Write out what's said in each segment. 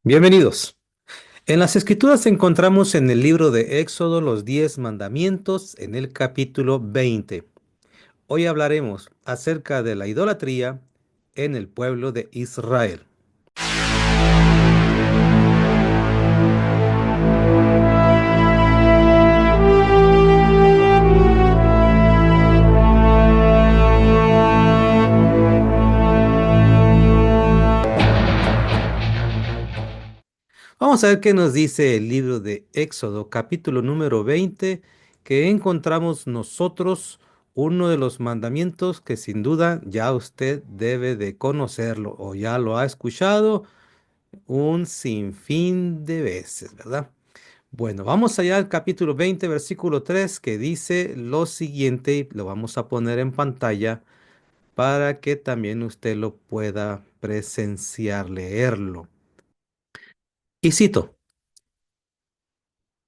Bienvenidos. En las Escrituras encontramos en el libro de Éxodo los 10 mandamientos en el capítulo 20. Hoy hablaremos acerca de la idolatría en el pueblo de Israel. Vamos a ver qué nos dice el libro de Éxodo, capítulo número 20, que encontramos nosotros uno de los mandamientos que sin duda ya usted debe de conocerlo o ya lo ha escuchado un sinfín de veces, ¿verdad? Bueno, vamos allá al capítulo 20, versículo 3, que dice lo siguiente, y lo vamos a poner en pantalla para que también usted lo pueda presenciar, leerlo. Y cito,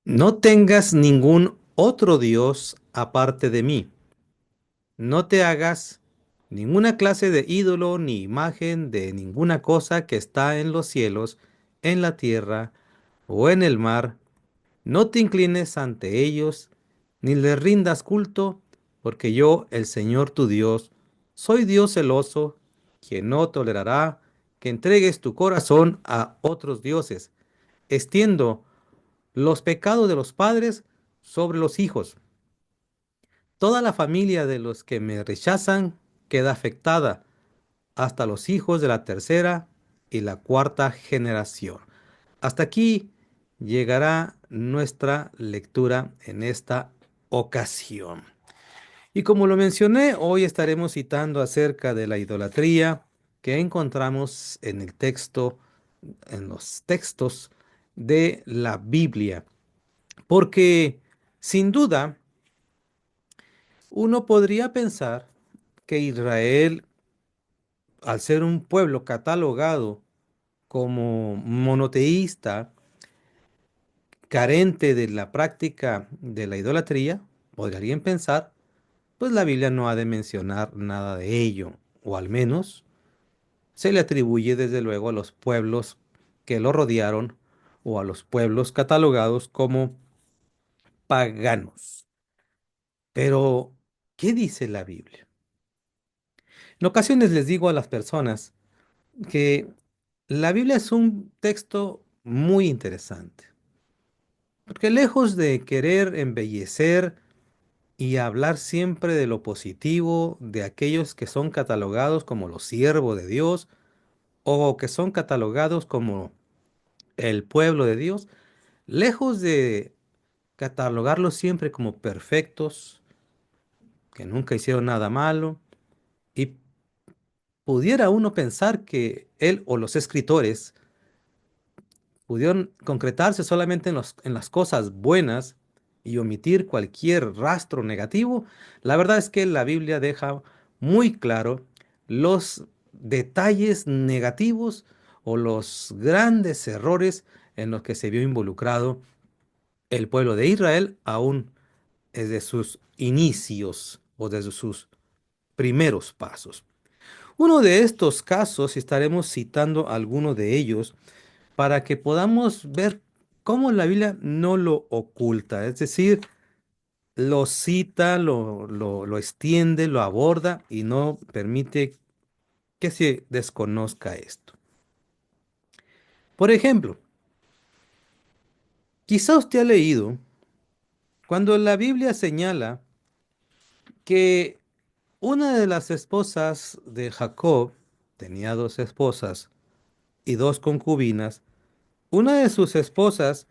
no tengas ningún otro Dios aparte de mí. No te hagas ninguna clase de ídolo ni imagen de ninguna cosa que está en los cielos, en la tierra o en el mar. No te inclines ante ellos, ni les rindas culto, porque yo, el Señor tu Dios, soy Dios celoso, quien no tolerará que entregues tu corazón a otros dioses. Extiendo los pecados de los padres sobre los hijos. Toda la familia de los que me rechazan queda afectada, hasta los hijos de la tercera y la cuarta generación. Hasta aquí llegará nuestra lectura en esta ocasión. Y como lo mencioné, hoy estaremos citando acerca de la idolatría que encontramos en el texto, en los textos de la Biblia. Porque sin duda, uno podría pensar que Israel, al ser un pueblo catalogado como monoteísta, carente de la práctica de la idolatría, podrían pensar, pues la Biblia no ha de mencionar nada de ello, o al menos se le atribuye desde luego a los pueblos que lo rodearon o a los pueblos catalogados como paganos. Pero, ¿qué dice la Biblia? En ocasiones les digo a las personas que la Biblia es un texto muy interesante, porque lejos de querer embellecer y hablar siempre de lo positivo de aquellos que son catalogados como los siervos de Dios o que son catalogados como el pueblo de Dios, lejos de catalogarlos siempre como perfectos, que nunca hicieron nada malo, y pudiera uno pensar que él o los escritores pudieron concretarse solamente en las cosas buenas y omitir cualquier rastro negativo, la verdad es que la Biblia deja muy claro los detalles negativos o los grandes errores en los que se vio involucrado el pueblo de Israel aún desde sus inicios o desde sus primeros pasos. Uno de estos casos, y estaremos citando algunos de ellos, para que podamos ver cómo la Biblia no lo oculta, es decir, lo cita, lo extiende, lo aborda y no permite que se desconozca esto. Por ejemplo, quizá usted ha leído cuando la Biblia señala que una de las esposas de Jacob tenía dos esposas y dos concubinas. Una de sus esposas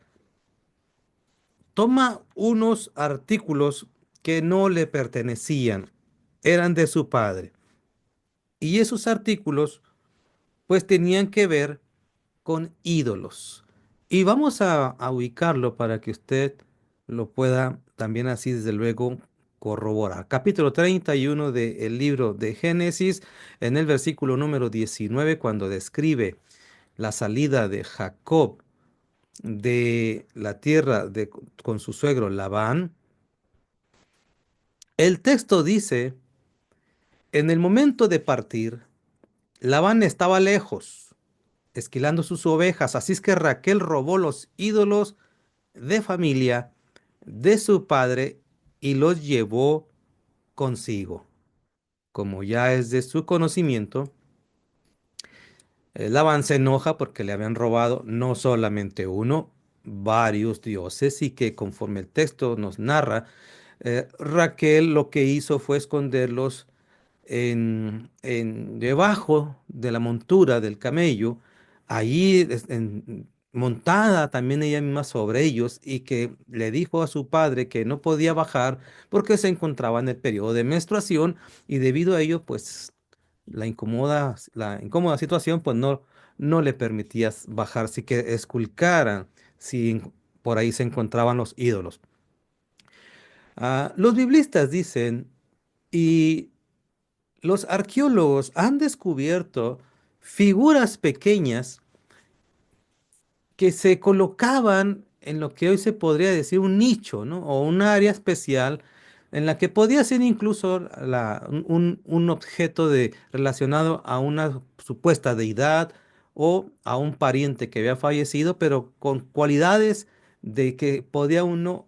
toma unos artículos que no le pertenecían, eran de su padre. Y esos artículos pues tenían que ver con ídolos. Y vamos a ubicarlo para que usted lo pueda también así desde luego corroborar. Capítulo 31 del libro de Génesis, en el versículo número 19, cuando describe la salida de Jacob de la tierra con su suegro Labán, el texto dice, en el momento de partir, Labán estaba lejos, esquilando sus ovejas. Así es que Raquel robó los ídolos de familia de su padre y los llevó consigo. Como ya es de su conocimiento, Labán se enoja porque le habían robado no solamente uno, varios dioses y que conforme el texto nos narra, Raquel lo que hizo fue esconderlos debajo de la montura del camello, allí montada también ella misma sobre ellos y que le dijo a su padre que no podía bajar porque se encontraba en el periodo de menstruación y debido a ello pues la incómoda situación pues no le permitía bajar, así que esculcaran si por ahí se encontraban los ídolos. Los biblistas dicen, y los arqueólogos han descubierto figuras pequeñas que se colocaban en lo que hoy se podría decir un nicho, ¿no? O un área especial en la que podía ser incluso un objeto relacionado a una supuesta deidad o a un pariente que había fallecido, pero con cualidades de que podía uno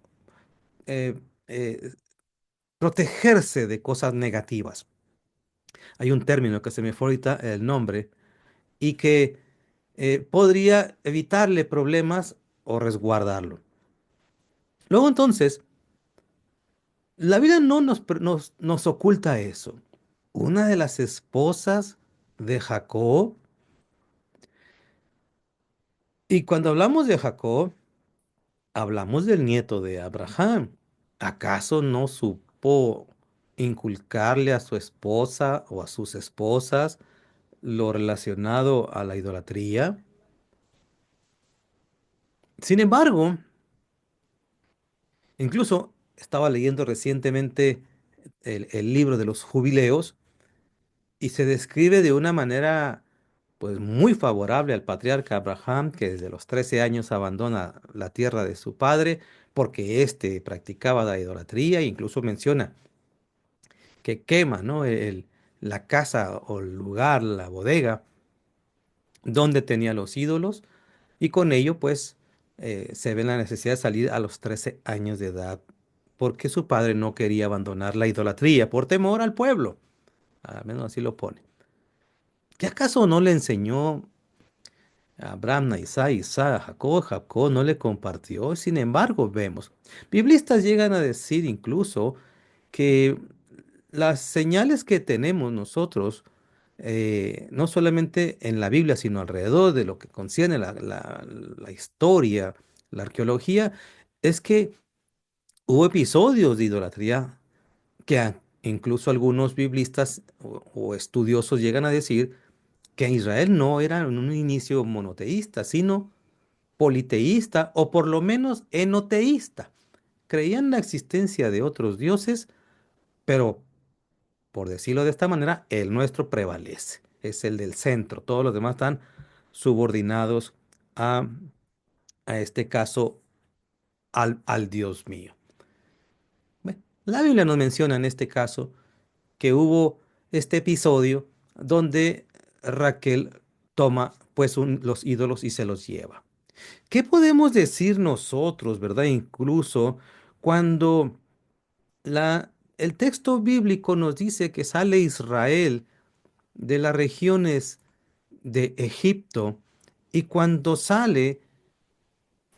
eh, eh, protegerse de cosas negativas. Hay un término que se me fue ahorita el nombre y que podría evitarle problemas o resguardarlo. Luego entonces, la Biblia no nos oculta eso. Una de las esposas de Jacob, y cuando hablamos de Jacob, hablamos del nieto de Abraham. ¿Acaso no supo inculcarle a su esposa o a sus esposas lo relacionado a la idolatría? Sin embargo, incluso estaba leyendo recientemente el libro de los jubileos y se describe de una manera pues muy favorable al patriarca Abraham, que desde los 13 años abandona la tierra de su padre porque éste practicaba la idolatría e incluso menciona que quema, ¿no? La casa o el lugar, la bodega donde tenía los ídolos y con ello pues se ve la necesidad de salir a los 13 años de edad porque su padre no quería abandonar la idolatría por temor al pueblo. Al menos así lo pone. ¿Qué acaso no le enseñó a Abraham, a Isaac, Isaac, a Jacob? Jacob no le compartió. Sin embargo, vemos. Biblistas llegan a decir incluso que las señales que tenemos nosotros, no solamente en la Biblia, sino alrededor de lo que concierne la historia, la arqueología, es que hubo episodios de idolatría que incluso algunos biblistas o estudiosos llegan a decir que Israel no era en un inicio monoteísta, sino politeísta o por lo menos enoteísta. Creían en la existencia de otros dioses, pero por decirlo de esta manera, el nuestro prevalece. Es el del centro. Todos los demás están subordinados a, a este caso al Dios mío. Bueno, la Biblia nos menciona en este caso que hubo este episodio donde Raquel toma pues los ídolos y se los lleva. ¿Qué podemos decir nosotros, verdad? Incluso cuando el texto bíblico nos dice que sale Israel de las regiones de Egipto y cuando sale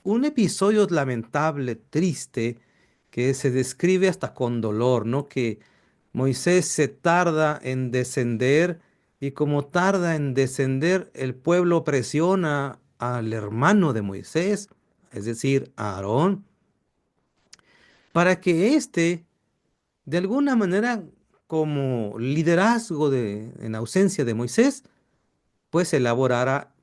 un episodio lamentable, triste, que se describe hasta con dolor, ¿no? Que Moisés se tarda en descender y como tarda en descender, el pueblo presiona al hermano de Moisés, es decir, a Aarón, para que éste, de alguna manera, como liderazgo en ausencia de Moisés, pues elaborara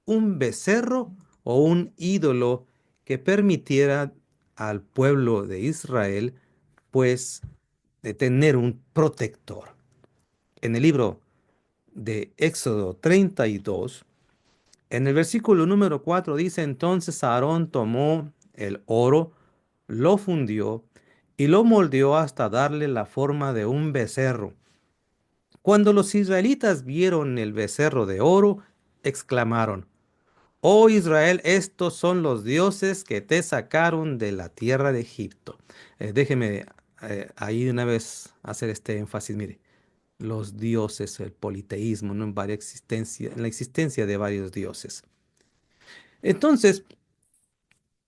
un becerro o un ídolo que permitiera al pueblo de Israel, pues, de tener un protector. En el libro de Éxodo 32, en el versículo número 4 dice, entonces Aarón tomó el oro, lo fundió y lo moldeó hasta darle la forma de un becerro. Cuando los israelitas vieron el becerro de oro, exclamaron, Oh Israel, estos son los dioses que te sacaron de la tierra de Egipto. Déjeme ahí de una vez hacer este énfasis, mire, los dioses, el politeísmo, ¿no? En la existencia de varios dioses. Entonces,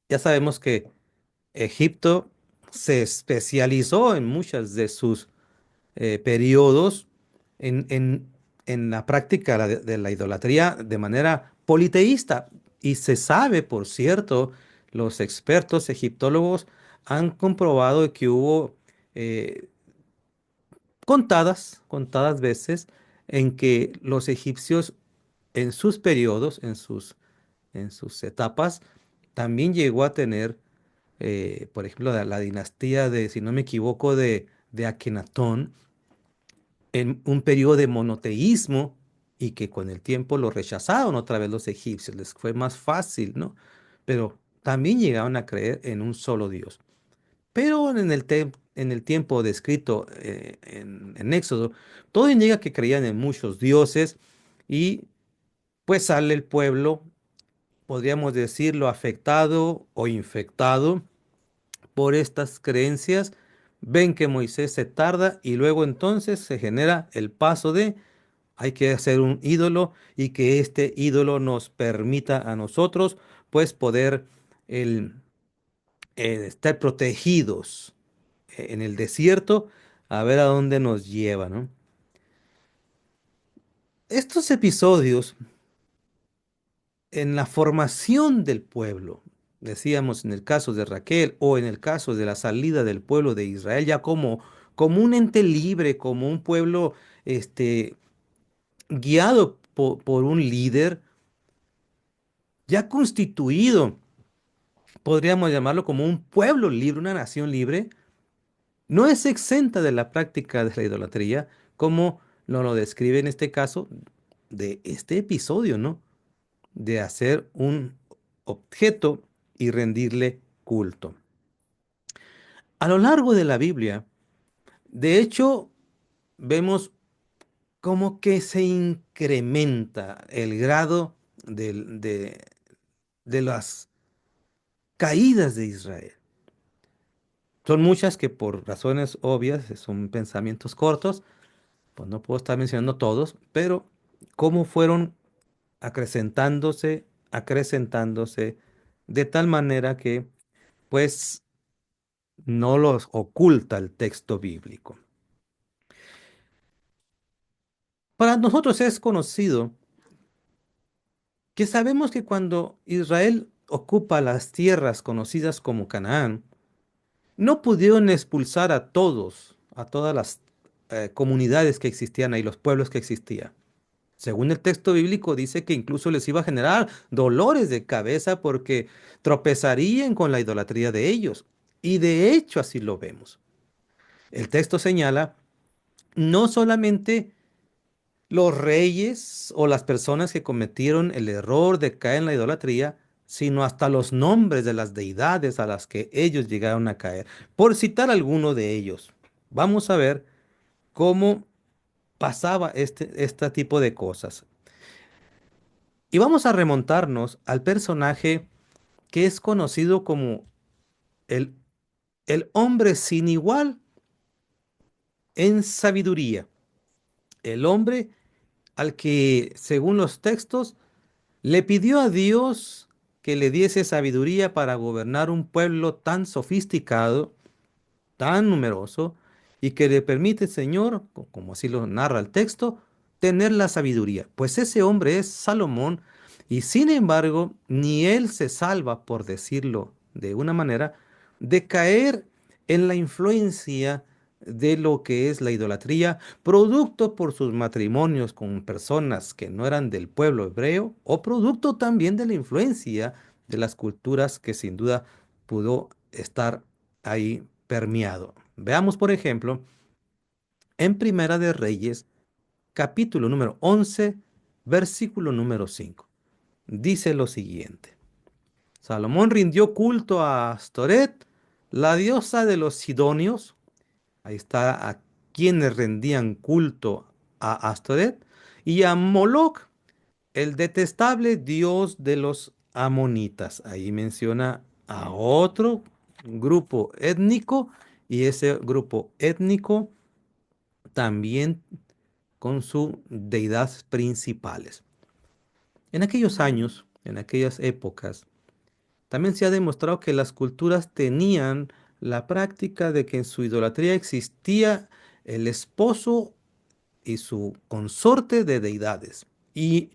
ya sabemos que Egipto se especializó en muchas de sus periodos en, en- en la práctica de la idolatría de manera politeísta. Y se sabe, por cierto, los expertos egiptólogos han comprobado que hubo eh, contadas veces en que los egipcios en sus periodos, en sus etapas, también llegó a tener, por ejemplo, la dinastía de, si no me equivoco, de Akenatón, en un periodo de monoteísmo y que con el tiempo lo rechazaron otra vez los egipcios, les fue más fácil, ¿no? Pero también llegaron a creer en un solo Dios. Pero en el tiempo descrito en Éxodo, todo indica que creían en muchos dioses y pues sale el pueblo, podríamos decirlo, afectado o infectado por estas creencias. Ven que Moisés se tarda y luego entonces se genera el paso de hay que hacer un ídolo y que este ídolo nos permita a nosotros pues poder el, estar protegidos en el desierto a ver a dónde nos lleva, ¿no? Estos episodios en la formación del pueblo, decíamos en el caso de Raquel o en el caso de la salida del pueblo de Israel, ya como un ente libre, como un pueblo guiado por un líder ya constituido, podríamos llamarlo como un pueblo libre, una nación libre, no es exenta de la práctica de la idolatría, como nos lo describe en este caso de este episodio, ¿no? De hacer un objeto y rendirle culto. A lo largo de la Biblia, de hecho, vemos como que se incrementa el grado de las caídas de Israel. Son muchas que por razones obvias, son pensamientos cortos, pues no puedo estar mencionando todos, pero cómo fueron acrecentándose, acrecentándose, de tal manera que pues no los oculta el texto bíblico. Para nosotros es conocido que sabemos que cuando Israel ocupa las tierras conocidas como Canaán, no pudieron expulsar a todos, a todas las comunidades que existían ahí, los pueblos que existían. Según el texto bíblico dice que incluso les iba a generar dolores de cabeza porque tropezarían con la idolatría de ellos. Y de hecho así lo vemos. El texto señala no solamente los reyes o las personas que cometieron el error de caer en la idolatría, sino hasta los nombres de las deidades a las que ellos llegaron a caer. Por citar alguno de ellos, vamos a ver cómo pasaba este tipo de cosas. Y vamos a remontarnos al personaje que es conocido como el, el hombre sin igual en sabiduría. El hombre al que, según los textos, le pidió a Dios que le diese sabiduría para gobernar un pueblo tan sofisticado, tan numeroso, y que le permite, Señor, como así lo narra el texto, tener la sabiduría. Pues ese hombre es Salomón, y sin embargo, ni él se salva, por decirlo de una manera, de caer en la influencia de lo que es la idolatría, producto por sus matrimonios con personas que no eran del pueblo hebreo, o producto también de la influencia de las culturas que sin duda pudo estar ahí permeado. Veamos, por ejemplo, en Primera de Reyes, capítulo número 11, versículo número 5. Dice lo siguiente. Salomón rindió culto a Astoret, la diosa de los sidonios. Ahí está a quienes rendían culto a Astoret y a Moloc, el detestable Dios de los amonitas. Ahí menciona a otro grupo étnico y ese grupo étnico también con sus deidades principales. En aquellos años, en aquellas épocas, también se ha demostrado que las culturas tenían la práctica de que en su idolatría existía el esposo y su consorte de deidades. Y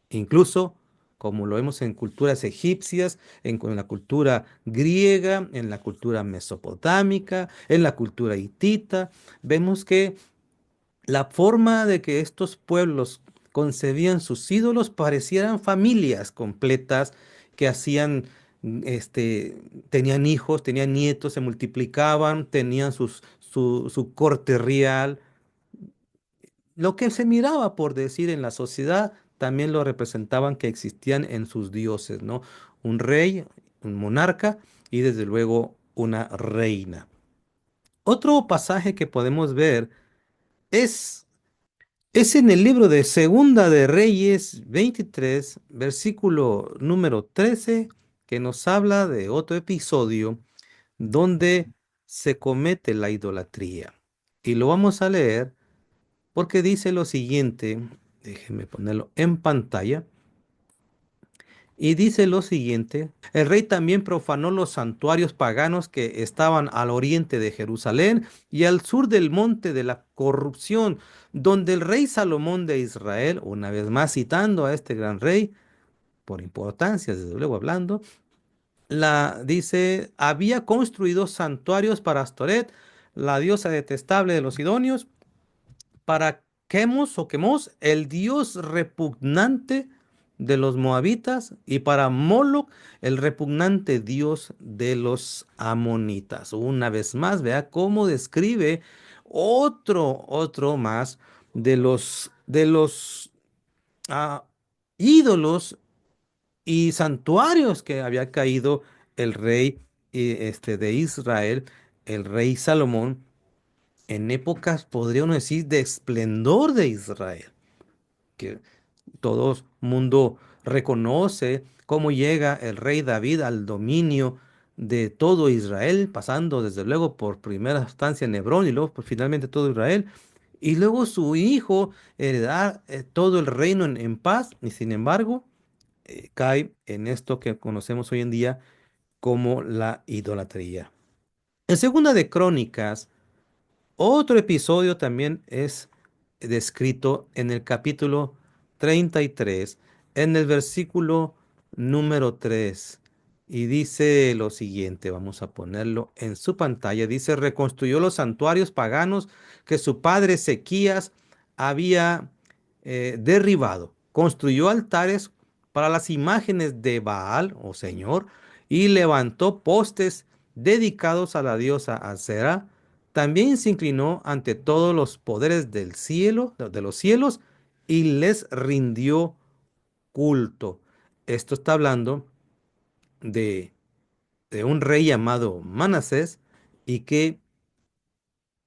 incluso, como lo vemos en culturas egipcias, en la cultura griega, en la cultura mesopotámica, en la cultura hitita, vemos que la forma de que estos pueblos concebían sus ídolos parecieran familias completas que hacían, tenían hijos, tenían nietos, se multiplicaban, tenían su corte real. Lo que se miraba, por decir, en la sociedad, también lo representaban que existían en sus dioses, ¿no? Un rey, un monarca y desde luego una reina. Otro pasaje que podemos ver es es en el libro de Segunda de Reyes 23, versículo número 13, que nos habla de otro episodio donde se comete la idolatría. Y lo vamos a leer porque dice lo siguiente, déjenme ponerlo en pantalla, y dice lo siguiente, el rey también profanó los santuarios paganos que estaban al oriente de Jerusalén y al sur del monte de la corrupción, donde el rey Salomón de Israel, una vez más citando a este gran rey, por importancia, desde luego hablando, dice, había construido santuarios para Astoret, la diosa detestable de los sidonios, para Chemos o Chemos, el dios repugnante de los moabitas, y para Moloch, el repugnante dios de los amonitas. Una vez más, vea cómo describe otro más de los ah, ídolos y santuarios que había caído el rey de Israel, el rey Salomón en épocas, podríamos decir, de esplendor de Israel, que todo mundo reconoce cómo llega el rey David al dominio de todo Israel, pasando desde luego por primera instancia en Hebrón y luego finalmente todo Israel, y luego su hijo heredar todo el reino en paz, y sin embargo cae en esto que conocemos hoy en día como la idolatría. En Segunda de Crónicas, otro episodio también es descrito en el capítulo 33, en el versículo número 3. Y dice lo siguiente, vamos a ponerlo en su pantalla. Dice, reconstruyó los santuarios paganos que su padre Ezequías había derribado. Construyó altares para las imágenes de Baal, o Señor, y levantó postes dedicados a la diosa Asera. También se inclinó ante todos los poderes del cielo, de los cielos, y les rindió culto. Esto está hablando de, de un rey llamado Manasés y que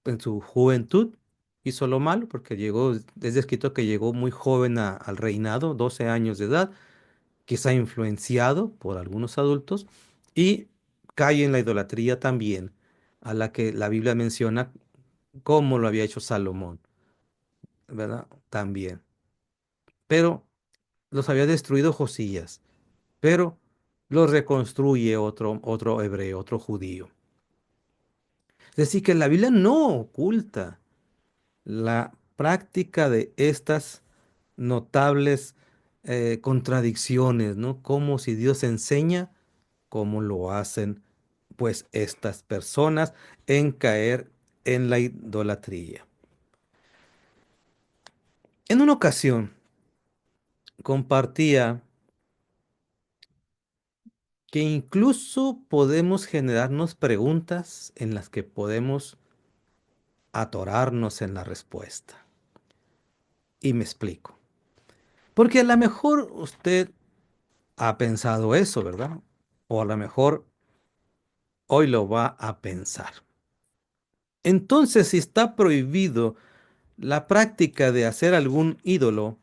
en su juventud hizo lo malo porque llegó, es descrito que llegó muy joven al reinado, 12 años de edad, quizá influenciado por algunos adultos, y cae en la idolatría también, a la que la Biblia menciona cómo lo había hecho Salomón, ¿verdad? También. Pero los había destruido Josías, pero los reconstruye otro hebreo, otro judío. Es decir, que la Biblia no oculta la práctica de estas notables contradicciones, ¿no? Como si Dios enseña, cómo lo hacen pues estas personas en caer en la idolatría. En una ocasión compartía que incluso podemos generarnos preguntas en las que podemos atorarnos en la respuesta. Y me explico. Porque a lo mejor usted ha pensado eso, ¿verdad? O a lo mejor hoy lo va a pensar. Entonces, si está prohibido la práctica de hacer algún ídolo,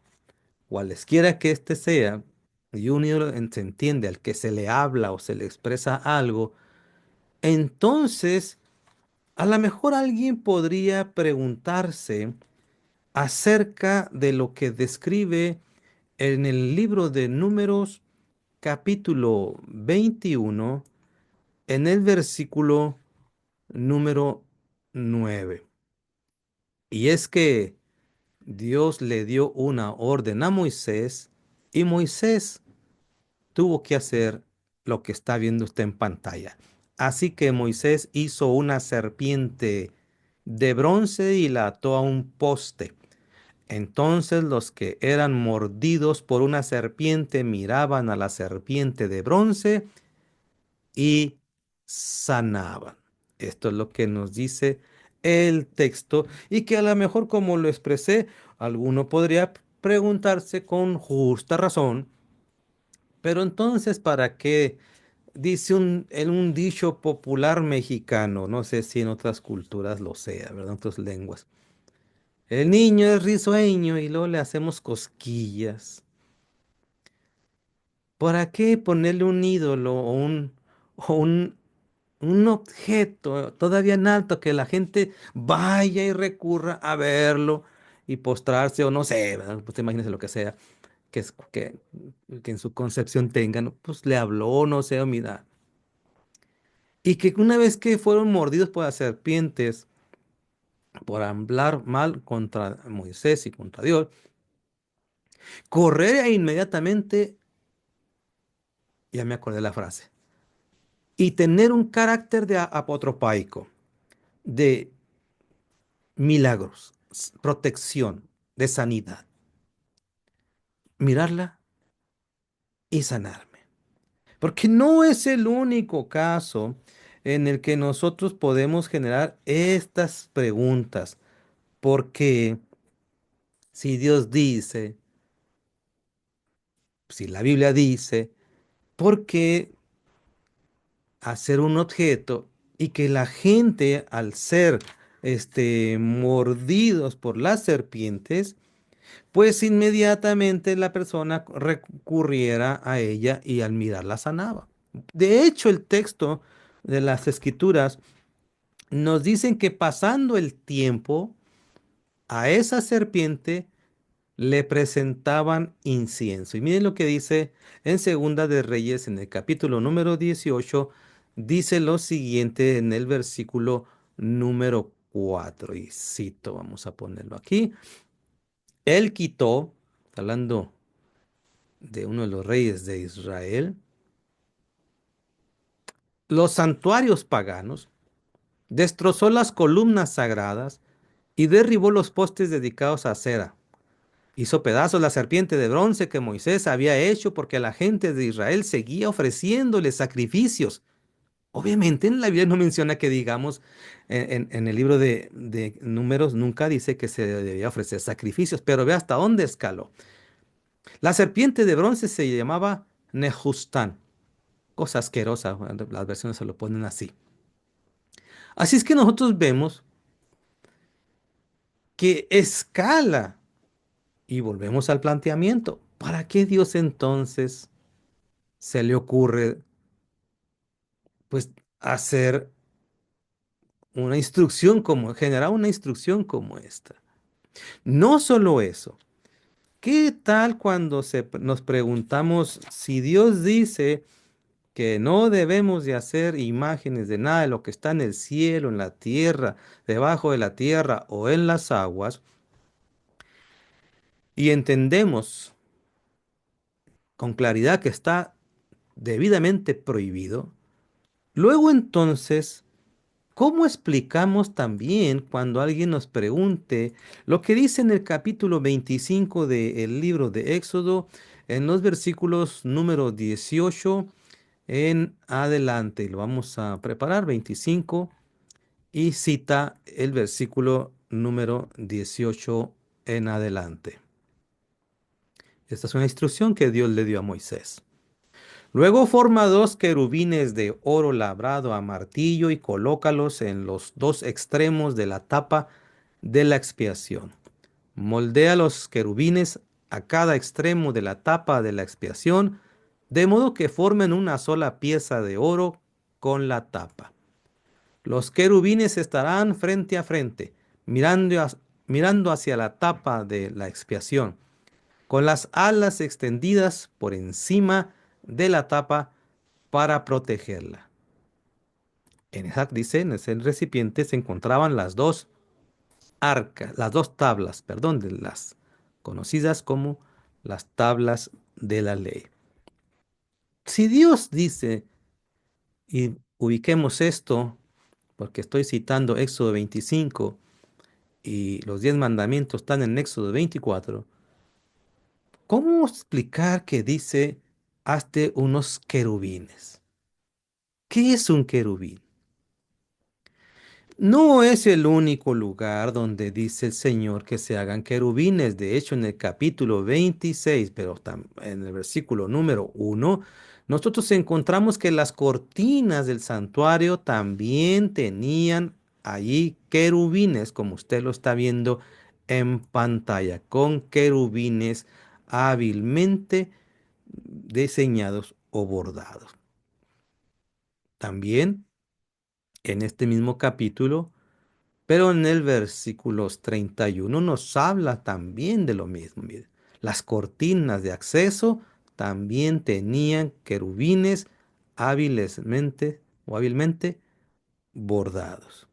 cualesquiera que éste sea, y un ídolo se entiende al que se le habla o se le expresa algo, entonces a lo mejor alguien podría preguntarse acerca de lo que describe en el libro de Números, capítulo 21, en el versículo número 9. Y es que Dios le dio una orden a Moisés y Moisés tuvo que hacer lo que está viendo usted en pantalla. Así que Moisés hizo una serpiente de bronce y la ató a un poste. Entonces los que eran mordidos por una serpiente miraban a la serpiente de bronce y sanaban. Esto es lo que nos dice el texto y que a lo mejor como lo expresé, alguno podría preguntarse con justa razón, pero entonces ¿para qué? Dice en un dicho popular mexicano, no sé si en otras culturas lo sea, ¿verdad? En otras lenguas. El niño es risueño y luego le hacemos cosquillas. ¿Para qué ponerle un ídolo o un objeto todavía en alto que la gente vaya y recurra a verlo y postrarse o no sé, ¿verdad? Pues imagínense lo que sea que en su concepción tengan, pues le habló, no sé, o mira. Y que una vez que fueron mordidos por las serpientes por hablar mal contra Moisés y contra Dios, correr inmediatamente, ya me acordé la frase, y tener un carácter de apotropaico, de milagros, protección, de sanidad, mirarla y sanarme. Porque no es el único caso en el que nosotros podemos generar estas preguntas. Porque si Dios dice, si la Biblia dice, ¿por qué hacer un objeto y que la gente al ser mordidos por las serpientes, pues inmediatamente la persona recurriera a ella y al mirarla sanaba? De hecho, el texto de las escrituras nos dicen que pasando el tiempo, a esa serpiente le presentaban incienso. Y miren lo que dice en Segunda de Reyes, en el capítulo número 18, dice lo siguiente en el versículo número 4. Y cito, vamos a ponerlo aquí. Él quitó, hablando de uno de los reyes de Israel, los santuarios paganos, destrozó las columnas sagradas y derribó los postes dedicados a cera. Hizo pedazos la serpiente de bronce que Moisés había hecho porque la gente de Israel seguía ofreciéndole sacrificios. Obviamente en la Biblia no menciona que digamos, en el libro de Números nunca dice que se debía ofrecer sacrificios, pero ve hasta dónde escaló. La serpiente de bronce se llamaba Nehustán, cosa asquerosa, bueno, las versiones se lo ponen así. Así es que nosotros vemos que escala y volvemos al planteamiento. ¿Para qué Dios entonces se le ocurre pues hacer generar una instrucción como esta? No solo eso, ¿qué tal cuando nos preguntamos si Dios dice que no debemos de hacer imágenes de nada de lo que está en el cielo, en la tierra, debajo de la tierra o en las aguas, y entendemos con claridad que está debidamente prohibido? Luego entonces, ¿cómo explicamos también cuando alguien nos pregunte lo que dice en el capítulo 25 del libro de Éxodo, en los versículos número 18 en adelante? Lo vamos a preparar, 25, y cita el versículo número 18 en adelante. Esta es una instrucción que Dios le dio a Moisés. Luego forma dos querubines de oro labrado a martillo y colócalos en los dos extremos de la tapa de la expiación. Moldea los querubines a cada extremo de la tapa de la expiación, de modo que formen una sola pieza de oro con la tapa. Los querubines estarán frente a frente, mirando hacia la tapa de la expiación, con las alas extendidas por encima de la tapa para protegerla. Dice, en ese recipiente se encontraban las dos arcas, las dos tablas, perdón, de las conocidas como las tablas de la ley. Si Dios dice, y ubiquemos esto, porque estoy citando Éxodo 25 y los 10 mandamientos están en Éxodo 24, ¿cómo explicar que dice, hazte unos querubines? ¿Qué es un querubín? No es el único lugar donde dice el Señor que se hagan querubines. De hecho, en el capítulo 26, pero en el versículo número 1, nosotros encontramos que las cortinas del santuario también tenían allí querubines, como usted lo está viendo en pantalla, con querubines hábilmente diseñados o bordados. También en este mismo capítulo, pero en el versículos 31 nos habla también de lo mismo. Mire, las cortinas de acceso también tenían querubines hábilmente bordados.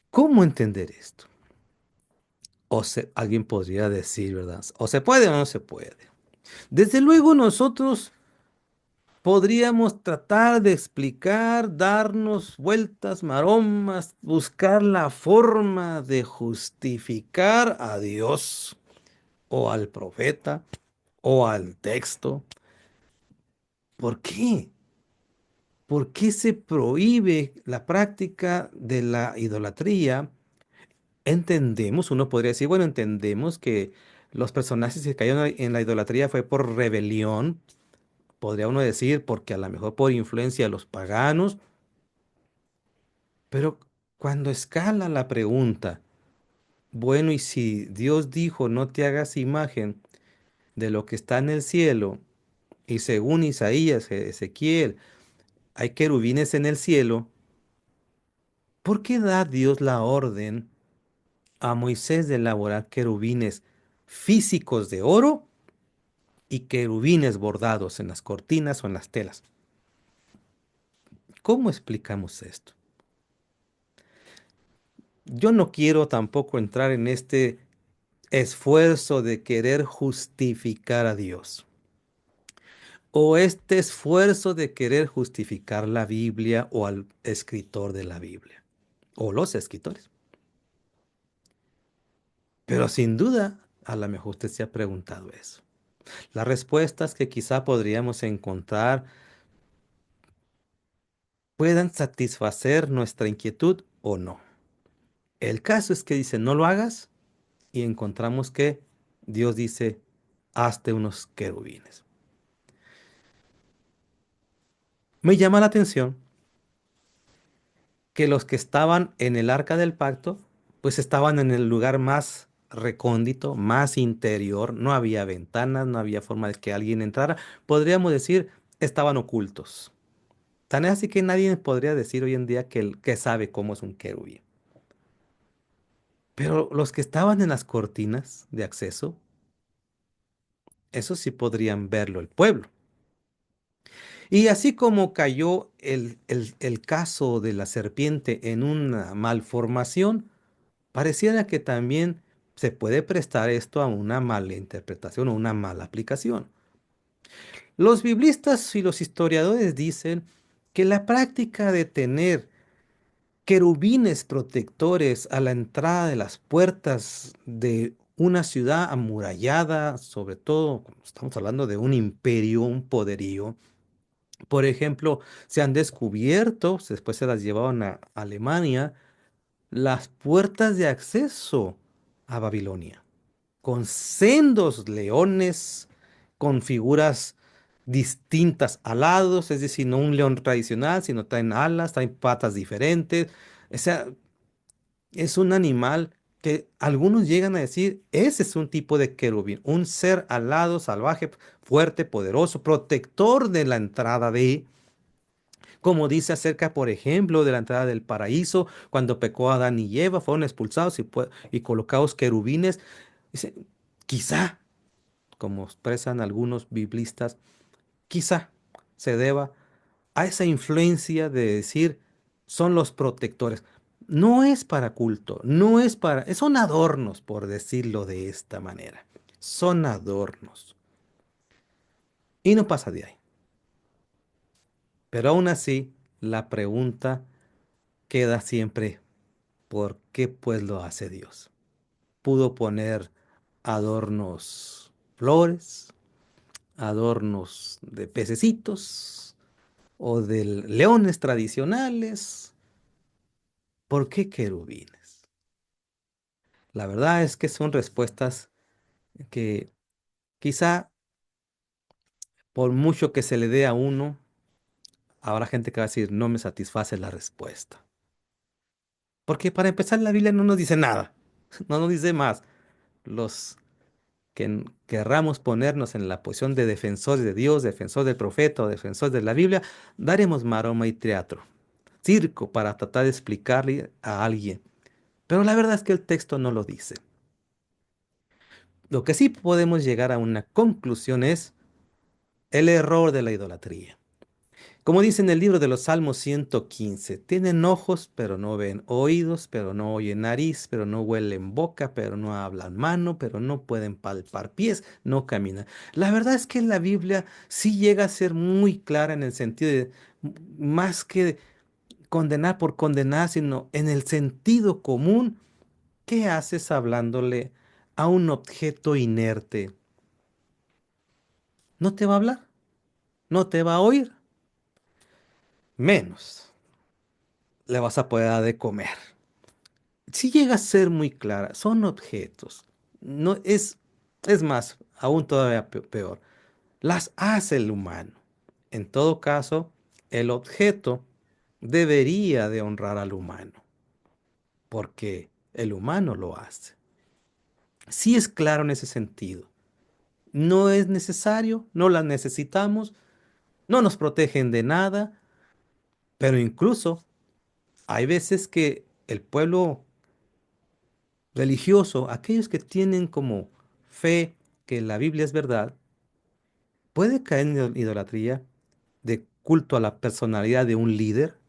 ¿Cómo entender esto? Alguien podría decir, ¿verdad? O se puede o no se puede. Desde luego nosotros podríamos tratar de explicar, darnos vueltas, maromas, buscar la forma de justificar a Dios o al profeta o al texto. ¿Por qué? ¿Por qué se prohíbe la práctica de la idolatría? Entendemos, uno podría decir, bueno, entendemos que los personajes que cayeron en la idolatría fue por rebelión, podría uno decir, porque a lo mejor por influencia de los paganos. Pero cuando escala la pregunta, bueno, y si Dios dijo no te hagas imagen de lo que está en el cielo, y según Isaías, Ezequiel, hay querubines en el cielo, ¿por qué da Dios la orden a Moisés de elaborar querubines físicos de oro y querubines bordados en las cortinas o en las telas? ¿Cómo explicamos esto? Yo no quiero tampoco entrar en este esfuerzo de querer justificar a Dios o este esfuerzo de querer justificar la Biblia o al escritor de la Biblia o los escritores. Pero sin duda, a lo mejor usted se ha preguntado eso. Las respuestas que quizá podríamos encontrar puedan satisfacer nuestra inquietud o no. El caso es que dice, no lo hagas y encontramos que Dios dice, hazte unos querubines. Me llama la atención que los que estaban en el arca del pacto, pues estaban en el lugar más recóndito, más interior, no había ventanas, no había forma de que alguien entrara, podríamos decir, estaban ocultos. Tan es así que nadie podría decir hoy en día que sabe cómo es un querubín. Pero los que estaban en las cortinas de acceso, eso sí podrían verlo el pueblo. Y así como cayó el caso de la serpiente en una malformación, pareciera que también se puede prestar esto a una mala interpretación o una mala aplicación. Los biblistas y los historiadores dicen que la práctica de tener querubines protectores a la entrada de las puertas de una ciudad amurallada, sobre todo cuando estamos hablando de un imperio, un poderío. Por ejemplo, se han descubierto, después se las llevaron a Alemania, las puertas de acceso a Babilonia, con sendos leones, con figuras distintas alados, es decir, no un león tradicional, sino traen alas, traen patas diferentes. O sea, es un animal que algunos llegan a decir, ese es un tipo de querubín, un ser alado, salvaje, fuerte, poderoso, protector de la entrada de, como dice acerca, por ejemplo, de la entrada del paraíso, cuando pecó Adán y Eva, fueron expulsados y colocados querubines. Dice, quizá, como expresan algunos biblistas, quizá se deba a esa influencia de decir son los protectores. No es para culto, no es para, son adornos, por decirlo de esta manera. Son adornos. Y no pasa de ahí. Pero aún así, la pregunta queda siempre, ¿por qué pues lo hace Dios? Pudo poner adornos, flores, adornos de pececitos o de leones tradicionales. ¿Por qué querubines? La verdad es que son respuestas que quizá por mucho que se le dé a uno, habrá gente que va a decir, no me satisface la respuesta. Porque para empezar, la Biblia no nos dice nada, no nos dice más. Los que querramos ponernos en la posición de defensores de Dios, defensor del profeta o defensor de la Biblia, daremos maroma y teatro, circo para tratar de explicarle a alguien. Pero la verdad es que el texto no lo dice. Lo que sí podemos llegar a una conclusión es el error de la idolatría. Como dice en el libro de los Salmos 115, tienen ojos pero no ven, oídos pero no oyen, nariz pero no huelen, boca pero no hablan, mano pero no pueden palpar, pies no caminan. La verdad es que la Biblia sí llega a ser muy clara en el sentido de más que condenar por condenar, sino en el sentido común. ¿Qué haces hablándole a un objeto inerte? ¿No te va a hablar? ¿No te va a oír? Menos le vas a poder dar de comer. Si llega a ser muy clara, son objetos. No es más, aún todavía peor. Las hace el humano. En todo caso, el objeto debería de honrar al humano, porque el humano lo hace. Sí es claro en ese sentido. No es necesario, no las necesitamos, no nos protegen de nada, pero incluso hay veces que el pueblo religioso, aquellos que tienen como fe que la Biblia es verdad, puede caer en idolatría de culto a la personalidad de un líder,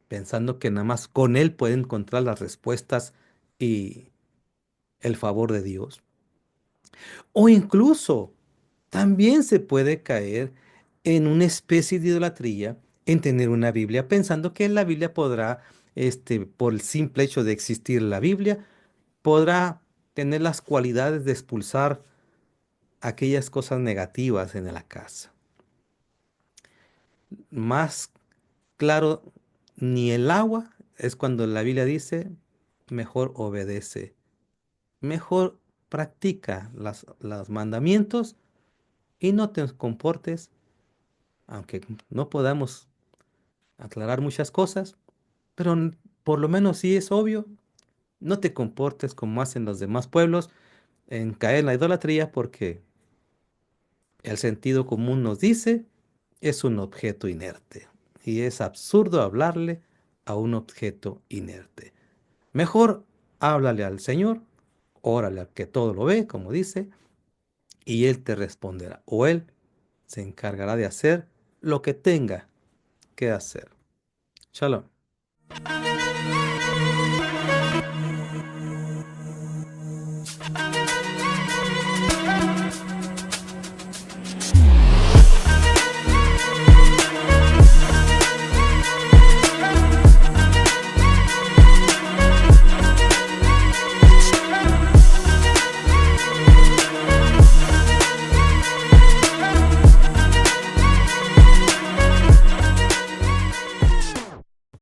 pensando que nada más con él puede encontrar las respuestas y el favor de Dios. O incluso también se puede caer en una especie de idolatría en tener una Biblia, pensando que la Biblia podrá, por el simple hecho de existir la Biblia, podrá tener las cualidades de expulsar aquellas cosas negativas en la casa. Más claro, ni el agua es cuando la Biblia dice, mejor obedece, mejor practica los mandamientos y no te comportes, aunque no podamos aclarar muchas cosas, pero por lo menos sí es obvio, no te comportes como hacen los demás pueblos en caer en la idolatría porque el sentido común nos dice es un objeto inerte y es absurdo hablarle a un objeto inerte. Mejor háblale al Señor, órale al que todo lo ve, como dice, y Él te responderá o Él se encargará de hacer lo que tenga que hacer. Shalom.